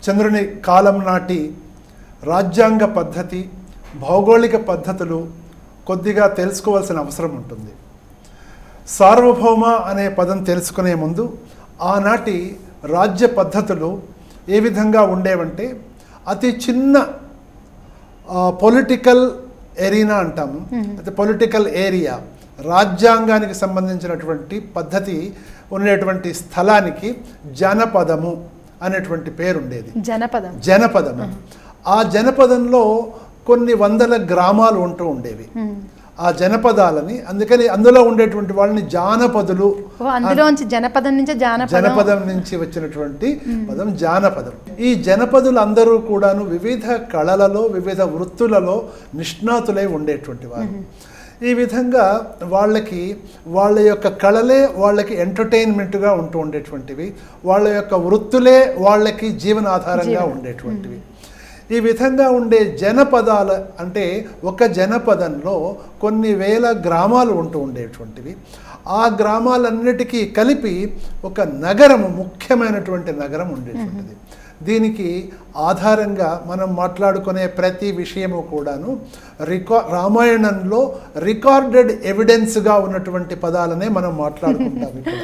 చంద్రుని కాలం నాటి రాజ్యాంగ పద్ధతి, భౌగోళిక పద్ధతులు కొద్దిగా తెలుసుకోవాల్సిన అవసరం ఉంటుంది. సార్వభౌమ అనే పదం తెలుసుకునే ముందు ఆనాటి రాజ్య పద్ధతులు ఏ విధంగా ఉండేవంటే, అతి చిన్న పొలిటికల్ ఎరీనా అంటాము, అయితే పొలిటికల్ ఏరియా, రాజ్యాంగానికి సంబంధించినటువంటి పద్ధతి ఉండేటువంటి స్థలానికి జనపదము అనేటువంటి పేరు ఉండేది. జనపదము. ఆ జనపదంలో కొన్ని వందల గ్రామాలు ఉంటూ ఉండేవి. ఆ జనపదాలని, అందుకని అందులో ఉండేటువంటి వాళ్ళని జానపదులు, జనపదం నుంచి వచ్చినటువంటి పదం జానపదం. ఈ జనపదులు అందరూ కూడాను వివిధ కళలలో, వివిధ వృత్తులలో నిష్ణాతులై ఉండేటువంటి వారు. ఈ విధంగా వాళ్ళ యొక్క కళలే వాళ్ళకి ఎంటర్టైన్మెంట్గా ఉంటూ ఉండేటువంటివి, వాళ్ళ యొక్క వృత్తులే వాళ్ళకి జీవనాధారంగా ఉండేటువంటివి. ఈ విధంగా ఉండే జనపదాల అంటే ఒక జనపదంలో కొన్ని వేల గ్రామాలు ఉంటూ ఉండేటువంటివి. ఆ గ్రామాలన్నిటికీ కలిపి ఒక నగరము, ముఖ్యమైనటువంటి నగరం ఉండేటువంటిది. దీనికి ఆధారంగా మనం మాట్లాడుకునే ప్రతి విషయము కూడాను రామాయణంలో రికార్డెడ్ ఎవిడెన్స్గా ఉన్నటువంటి పదాలనే మనం మాట్లాడుకుంటాం. ఇక్కడ